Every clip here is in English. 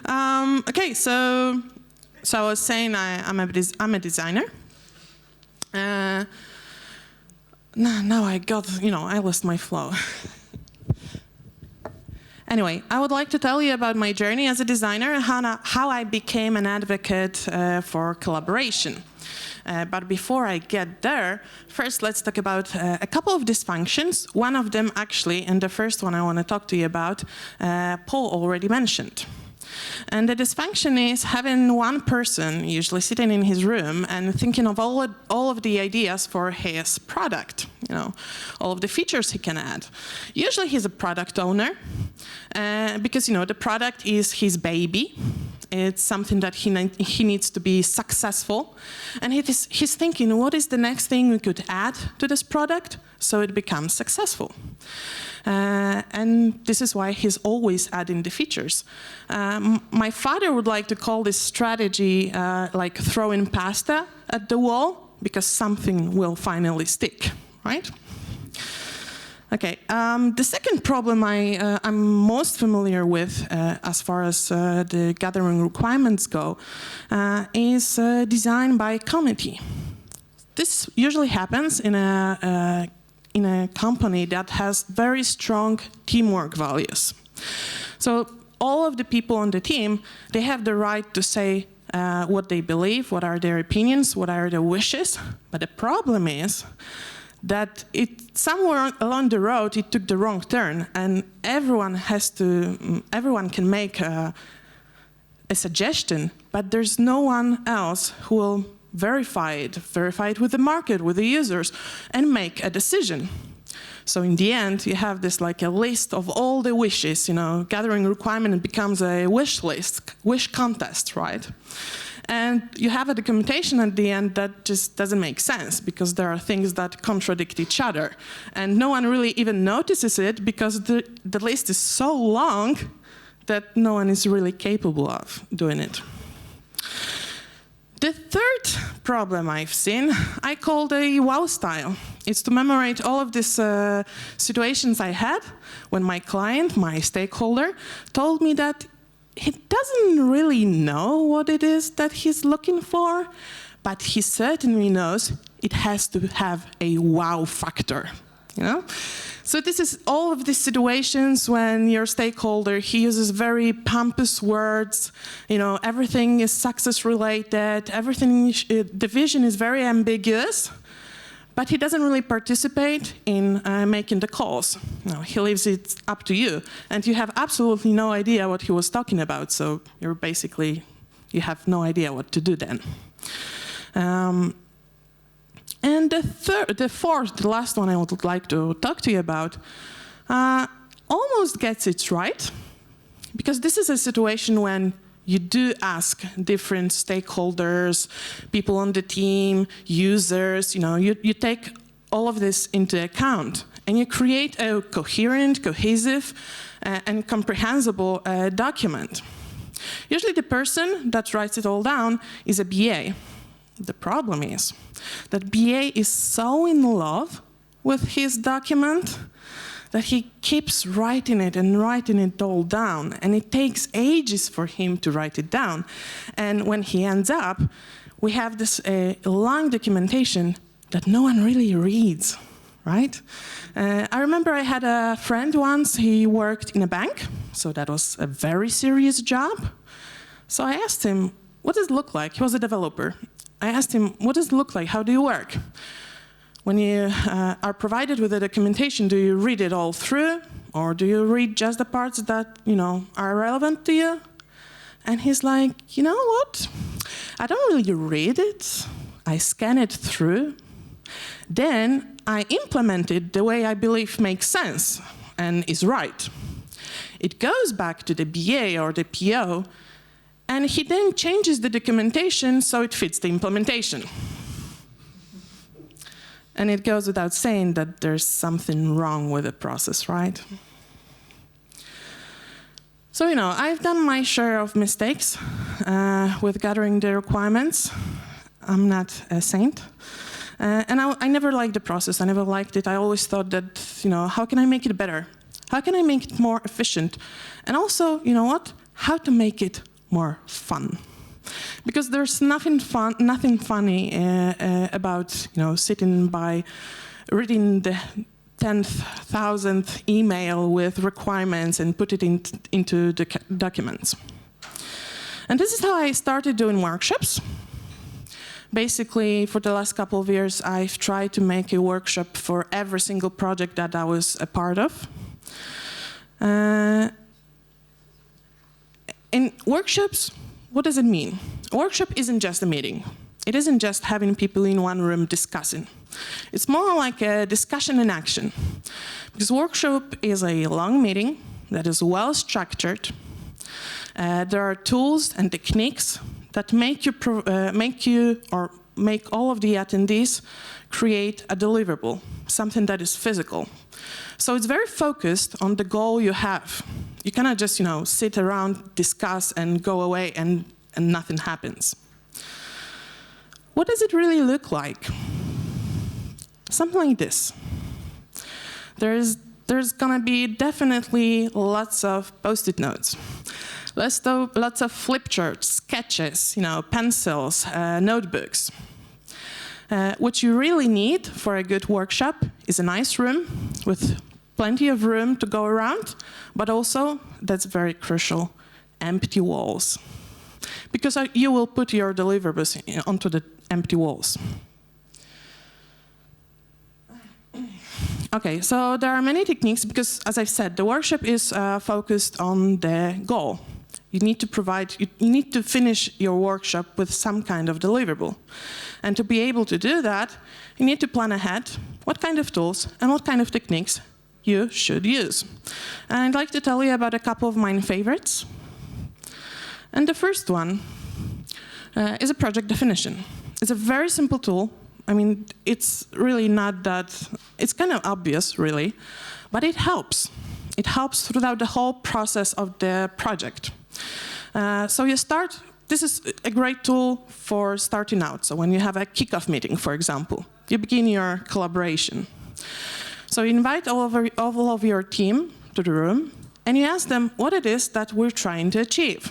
Okay, so I was saying I'm a designer. Now I got, I lost my flow. Anyway, I would like to tell you about my journey as a designer and how I became an advocate for collaboration. But before I get there, first let's talk about a couple of dysfunctions. One of them actually, and the first one I want to talk to you about, Paul already mentioned. And the dysfunction is having one person usually sitting in his room and thinking of all of the ideas for his product, all of the features he can add. Usually he's a product owner because, the product is his baby. It's something that he needs to be successful. And he's thinking, what is the next thing we could add to this product so it becomes successful? And this is why he's always adding the features. My father would like to call this strategy like throwing pasta at the wall, because something will finally stick, right? Okay, the second problem I'm most familiar with as far as the gathering requirements go is design by committee. This usually happens in a company that has very strong teamwork values. So all of the people on the team, they have the right to say what they believe, what are their opinions, what are their wishes. But the problem is that somewhere along the road it took the wrong turn, and everyone can make a suggestion, but there's no one else who will verify it with the market, with the users, and make a decision. So in the end, you have this like a list of all the wishes, gathering requirement becomes a wish list, wish contest, right? And you have a documentation at the end that just doesn't make sense, because there are things that contradict each other. And no one really even notices it, because the list is so long that no one is really capable of doing it. The third problem I've seen, I call the wow style. It's to commemorate all of these situations I had when my client, my stakeholder, told me that he doesn't really know what it is that he's looking for, but he certainly knows it has to have a wow factor, So this is all of these situations when your stakeholder, he uses very pompous words, everything is success related, the vision is very ambiguous, but he doesn't really participate in making the calls. No, he leaves it up to you, and you have absolutely no idea what he was talking about, so you have no idea what to do then. And the last one I would like to talk to you about, almost gets it right, because this is a situation when you do ask different stakeholders, people on the team, users, you take all of this into account, and you create a coherent, cohesive, and comprehensible document. Usually the person that writes it all down is a BA. The problem is that BA is so in love with his document that he keeps writing it and writing it all down, and it takes ages for him to write it down. And when he ends up, we have this long documentation that no one really reads, right? I remember I had a friend once, he worked in a bank, so that was a very serious job. So I asked him, what does it look like? He was a developer. I asked him, what does it look like? How do you work? When you are provided with the documentation, do you read it all through? Or do you read just the parts that, are relevant to you? And he's like, you know what? I don't really read it. I scan it through. Then I implement it the way I believe makes sense and is right. It goes back to the BA or the PO, and he then changes the documentation so it fits the implementation. And it goes without saying that there's something wrong with the process, right? So, I've done my share of mistakes with gathering the requirements. I'm not a saint. And I never liked the process. I never liked it. I always thought that, how can I make it better? How can I make it more efficient? And also, how to make it more fun. Because there's nothing funny about sitting by reading the 10,000th email with requirements and put it into the documents. And this is how I started doing workshops. Basically, for the last couple of years, I've tried to make a workshop for every single project that I was a part of. In workshops, what does it mean? A workshop isn't just a meeting. It isn't just having people in one room discussing. It's more like a discussion in action. Because workshop is a long meeting that is well structured. There are tools and techniques that make all of the attendees create a deliverable, something that is physical. So it's very focused on the goal you have. You cannot just sit around, discuss, and go away, and nothing happens. What does it really look like? Something like this. There's gonna be definitely lots of Post-it notes. Lots of flip charts, sketches, pencils, notebooks. What you really need for a good workshop is a nice room with plenty of room to go around, but also, that's very crucial, empty walls. Because you will put your deliverables onto the empty walls. Okay, so there are many techniques because, as I said, the workshop is focused on the goal. You need to finish your workshop with some kind of deliverable. And to be able to do that, you need to plan ahead what kind of tools and what kind of techniques you should use. And I'd like to tell you about a couple of my favorites. And the first one is a project definition. It's a very simple tool. I mean, it's really not that, it's kind of obvious, really, but it helps. It helps throughout the whole process of the project. So you start, this is a great tool for starting out. So when you have a kickoff meeting, for example, you begin your collaboration. So you invite all of your team to the room, and you ask them what it is that we're trying to achieve.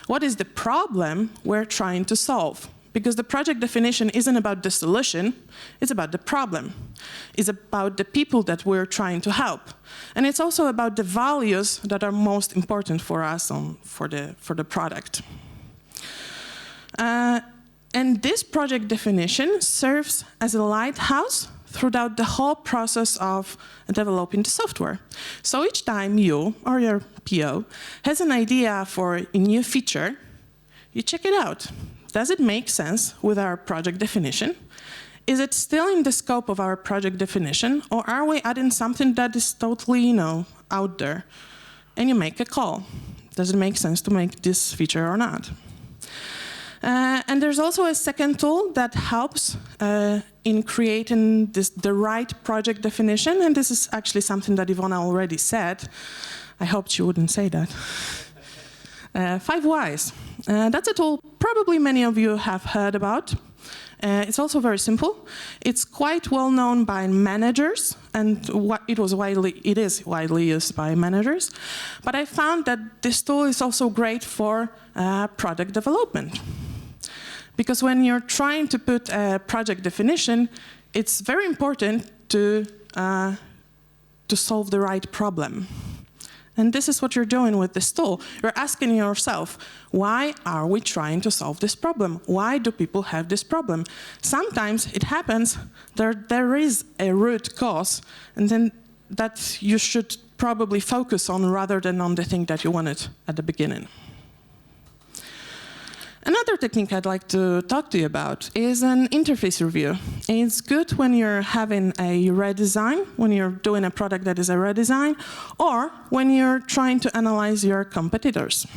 What is the problem we're trying to solve? Because the project definition isn't about the solution, it's about the problem. It's about the people that we're trying to help. And it's also about the values that are most important for us for the product. And this project definition serves as a lighthouse throughout the whole process of developing the software. So each time you or your PO has an idea for a new feature, you check it out. Does it make sense with our project definition? Is it still in the scope of our project definition, or are we adding something that is totally, out there? And you make a call. Does it make sense to make this feature or not? And there's also a second tool that helps in creating the right project definition, and this is actually something that Ivona already said. I hoped she wouldn't say that. 5 Whys. That's a tool probably many of you have heard about. It's also very simple. It's quite well known by managers, and it is widely used by managers. But I found that this tool is also great for product development. Because when you're trying to put a project definition, it's very important to solve the right problem. And this is what you're doing with this tool. You're asking yourself, why are we trying to solve this problem? Why do people have this problem? Sometimes it happens there is a root cause, and then that you should probably focus on rather than on the thing that you wanted at the beginning. Another technique I'd like to talk to you about is an interface review. It's good when you're having a redesign, when you're doing a product that is a redesign, or when you're trying to analyze your competitors.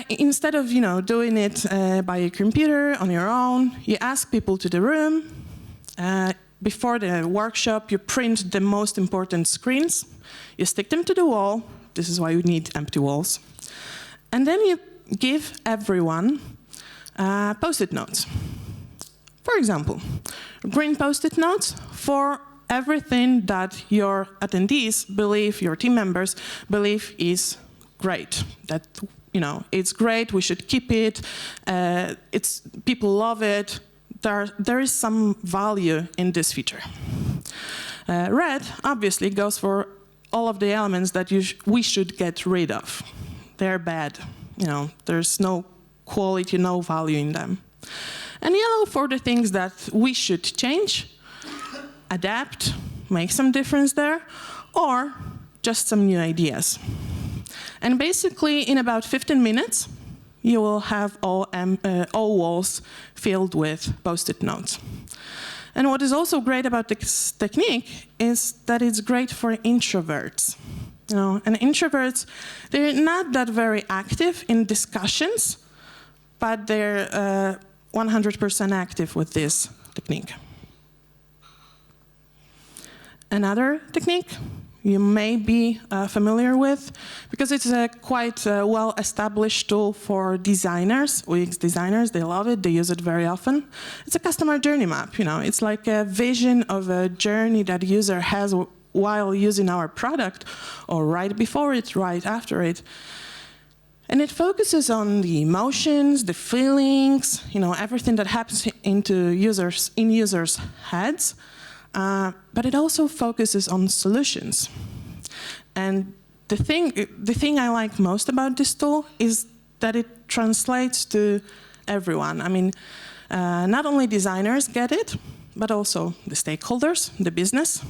Instead of doing it by your computer on your own, you ask people to the room. Before the workshop, you print the most important screens. You stick them to the wall. This is why you need empty walls. And then you give everyone Post-it notes. For example, green Post-it notes for everything that your attendees believe, your team members believe is great. That, you know, it's great. We should keep it. People love it. There is some value in this feature. Red obviously goes for all of the elements that we should get rid of. They're bad. You know, there's no quality, no value in them. And yellow for the things that we should change, adapt, make some difference there, or just some new ideas. And basically, in about 15 minutes, you will have all walls filled with Post-it notes. And what is also great about this technique is that it's great for introverts. You know, and introverts, they're not that very active in discussions, but they're 100% active with this technique. Another technique you may be familiar with, because it's a quite well-established tool for designers, UX designers. They love it, they use it very often. It's a customer journey map. You know, it's like a vision of a journey that the user has while using our product, or right before it, right after it. And it focuses on the emotions, the feelings, you know, everything that happens in users' heads. But it also focuses on solutions. And the thing I like most about this tool is that it translates to everyone. I mean, not only designers get it, but also the stakeholders, the business,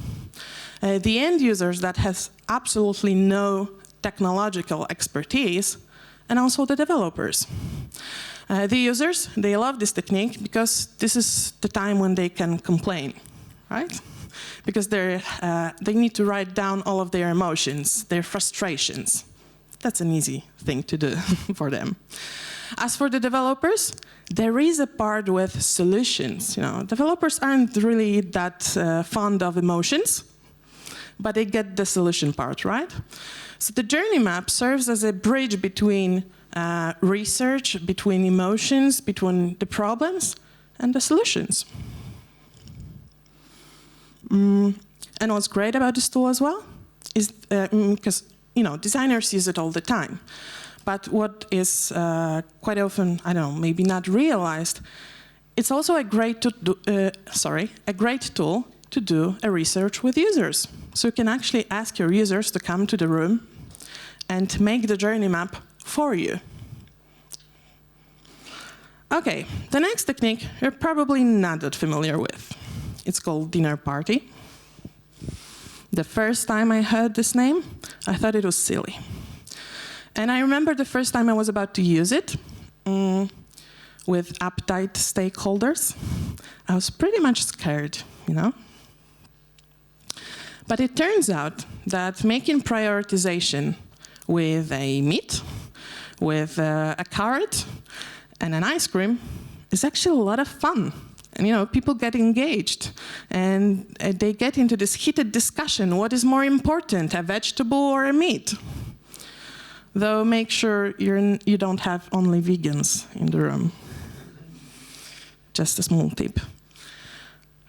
the end users that has absolutely no technological expertise, and also the developers. The users, they love this technique because this is the time when they can complain, right? Because they need to write down all of their emotions, their frustrations. That's an easy thing to do for them. As for the developers, there is a part with solutions. You know, developers aren't really that fond of emotions, but they get the solution part, right? So the journey map serves as a bridge between research, between emotions, between the problems and the solutions. And what's great about this tool as well is because, you know, designers use it all the time. But what is quite often, I don't know, maybe not realized, it's also a great tool to do a research with users. So you can actually ask your users to come to the room and make the journey map for you. Okay, the next technique you're probably not that familiar with. It's called dinner party. The first time I heard this name, I thought it was silly. And I remember the first time I was about to use it with uptight stakeholders. I was pretty much scared, you know? But it turns out that making prioritization with a meat, with a carrot, and an ice cream is actually a lot of fun. And, you know, people get engaged, and they get into this heated discussion. What is more important, a vegetable or a meat? Though make sure you don't have only vegans in the room. Just a small tip.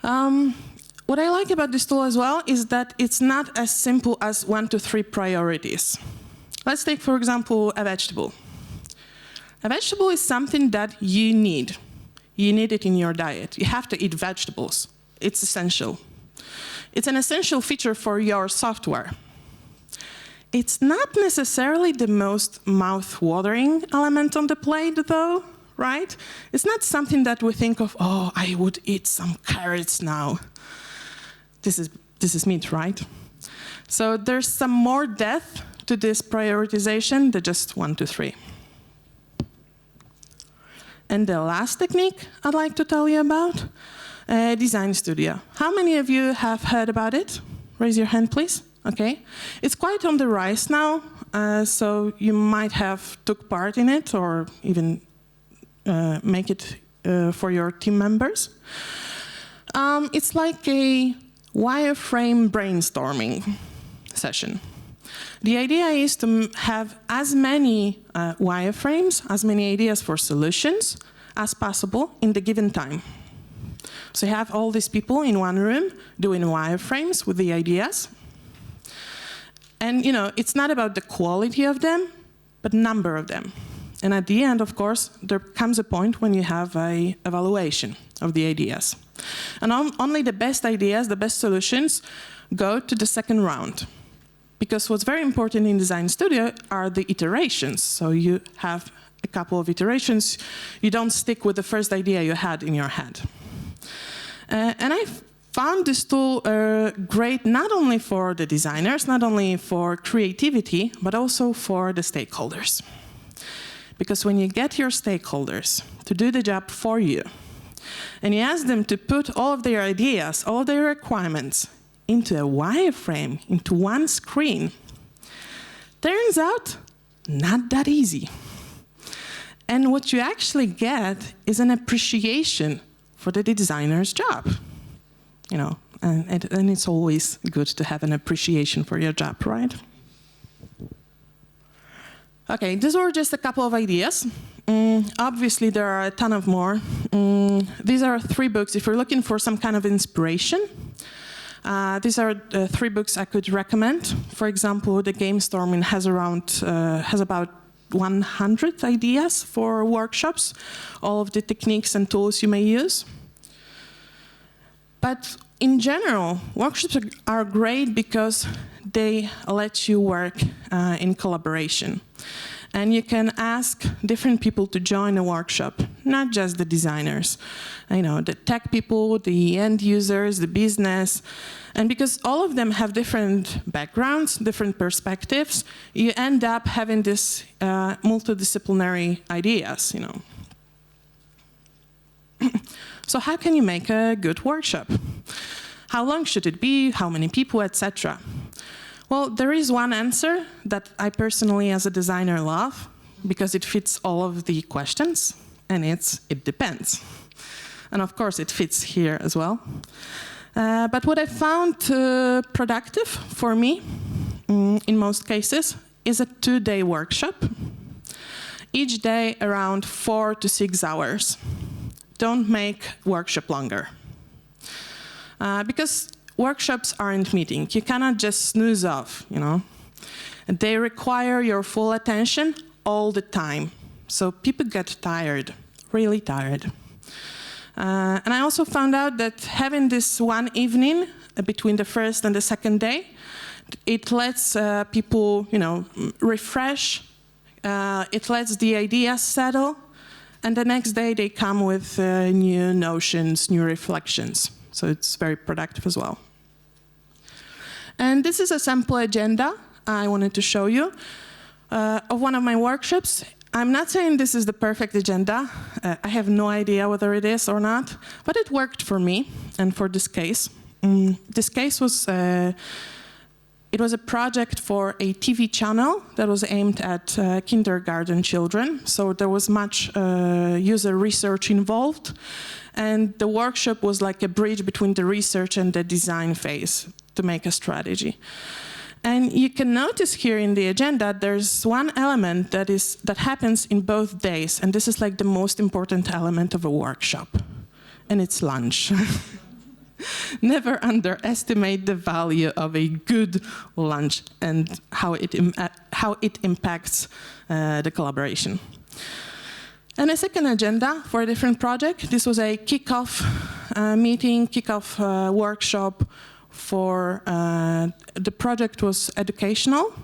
What I like about this tool as well is that it's not as simple as 1 to 3 priorities. Let's take, for example, a vegetable. A vegetable is something that you need. You need it in your diet. You have to eat vegetables. It's essential. It's an essential feature for your software. It's not necessarily the most mouth-watering element on the plate, though, right? It's not something that we think of, oh, I would eat some carrots now. This is meat, right? So there's some more depth to this prioritization than just 1 to 3. And the last technique I'd like to tell you about, Design Studio. How many of you have heard about it? Raise your hand, please. Okay. It's quite on the rise now, so you might have took part in it or even make it for your team members. It's like a wireframe brainstorming session. The idea is to have as many wireframes, as many ideas for solutions as possible in the given time. So you have all these people in one room doing wireframes with the ideas. And, you know, it's not about the quality of them, but number of them. And at the end, of course, there comes a point when you have an evaluation of the ideas. And only the best ideas, the best solutions, go to the second round. Because what's very important in Design Studio are the iterations. So you have a couple of iterations. You don't stick with the first idea you had in your head. And I found this tool great not only for the designers, not only for creativity, but also for the stakeholders. Because when you get your stakeholders to do the job for you, and you ask them to put all of their ideas, all of their requirements into a wireframe, into one screen, turns out not that easy. And what you actually get is an appreciation for the designer's job. You know, and it's always good to have an appreciation for your job, right? Okay, these were just a couple of ideas. Obviously, there are a ton of more. These are 3 books. If you're looking for some kind of inspiration, these are 3 books I could recommend. For example, the Game Storming has about 100 ideas for workshops, all of the techniques and tools you may use. But in general, workshops are great because they let you work in collaboration. And you can ask different people to join a workshop, not just the designers. You know, the tech people, the end users, the business. And because all of them have different backgrounds, different perspectives, you end up having this multidisciplinary ideas, you know. So how can you make a good workshop? How long should it be? How many people, etc.? Well, there is one answer that I personally, as a designer, love, because it fits all of the questions, and it depends. And of course, it fits here as well. But what I found productive for me, in most cases, is a 2-day workshop. Each day around 4 to 6 hours. Don't make workshop longer. Because workshops aren't meetings. You cannot just snooze off, you know. They require your full attention all the time. So people get tired, really tired. And I also found out that having this one evening between the first and the second day, it lets people, you know, refresh. It lets the ideas settle. And the next day they come with new notions, new reflections. So it's very productive as well. And this is a sample agenda I wanted to show you of one of my workshops. I'm not saying this is the perfect agenda. I have no idea whether it is or not, but it worked for me and for this case. This case was, it was a project for a TV channel that was aimed at kindergarten children. So there was much user research involved. And the workshop was like a bridge between the research and the design phase to make a strategy. And you can notice here in the agenda, there's one element that happens in both days. And this is like the most important element of a workshop. And it's lunch. Never underestimate the value of a good lunch and how it impacts the collaboration. And a second agenda for a different project. This was a kickoff meeting, kickoff workshop for, the project was educational.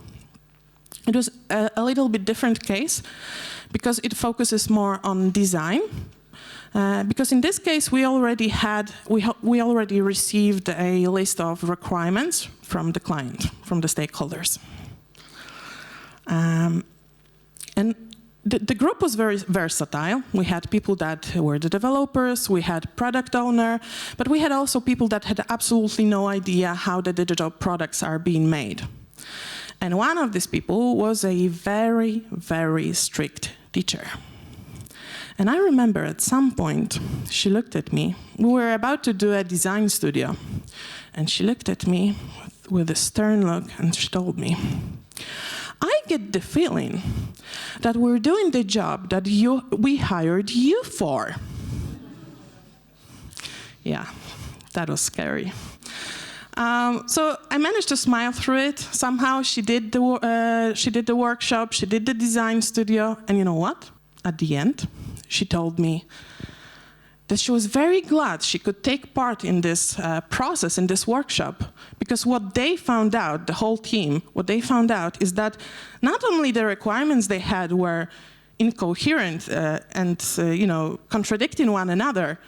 It was a little bit different case because it focuses more on design. Because in this case, we already received a list of requirements from the client, from the stakeholders. And the group was very versatile. We had people that were the developers, we had product owner, but we had also people that had absolutely no idea how the digital products are being made. And one of these people was a very, very strict teacher. And I remember at some point, she looked at me. We were about to do a design studio. And she looked at me with a stern look and she told me, I get the feeling that we're doing the job that we hired you for. Yeah, that was scary. So I managed to smile through it. Somehow she did the workshop, she did the design studio, and you know what? At the end, she told me that she was very glad she could take part in this process, in this workshop, because what they found out, the whole team, what they found out is that not only the requirements they had were incoherent and contradicting one another,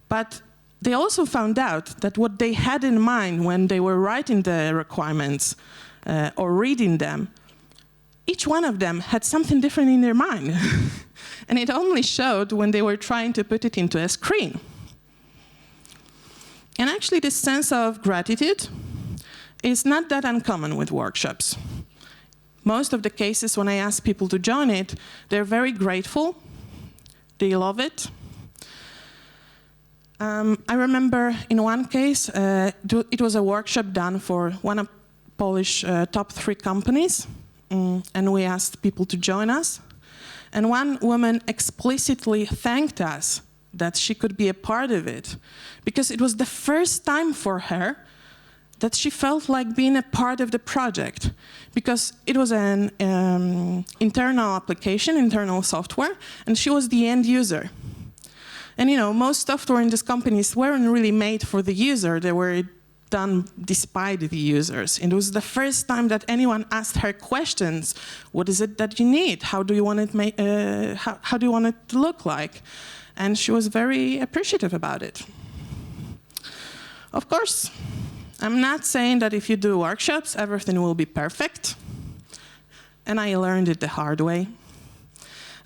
but they also found out that what they had in mind when they were writing the requirements or reading them, each one of them had something different in their mind. And it only showed when they were trying to put it into a screen. And actually, this sense of gratitude is not that uncommon with workshops. Most of the cases when I ask people to join it, they're very grateful, they love it. I remember in one case, it was a workshop done for one of Polish top 3 companies, and we asked people to join us. And one woman explicitly thanked us that she could be a part of it, because it was the first time for her that she felt like being a part of the project, because it was an internal application, internal software, and she was the end user. And most software in these companies weren't really made for the user, they were done despite the users. And it was the first time that anyone asked her questions. What is it that you need? How do you want it how do you want it to look like? And she was very appreciative about it. Of course, I'm not saying that if you do workshops, everything will be perfect. And I learned it the hard way.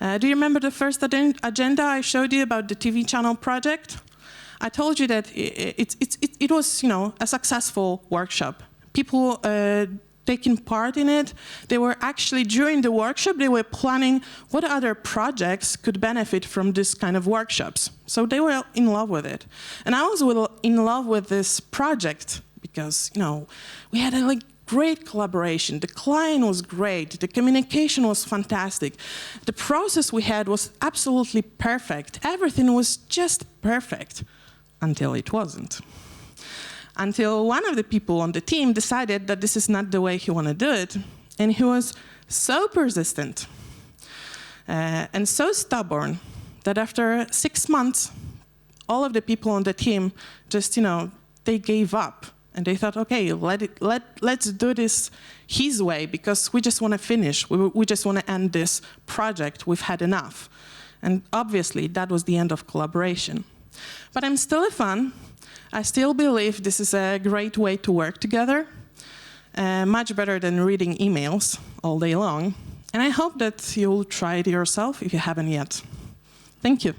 Do you remember the first agenda I showed you about the TV channel project? I told you that it was, a successful workshop. People taking part in it, they were actually, during the workshop, they were planning what other projects could benefit from this kind of workshops. So they were in love with it. And I was in love with this project because, we had a great collaboration. The client was great. The communication was fantastic. The process we had was absolutely perfect. Everything was just perfect. Until it wasn't. Until one of the people on the team decided that this is not the way he wanted to do it. And he was so persistent and so stubborn that after 6 months, all of the people on the team just, they gave up. And they thought, okay, let's do this his way, because we just want to finish. We just want to end this project. We've had enough. And obviously, that was the end of collaboration. But I'm still a fan. I still believe this is a great way to work together, much better than reading emails all day long. And I hope that you'll try it yourself if you haven't yet. Thank you.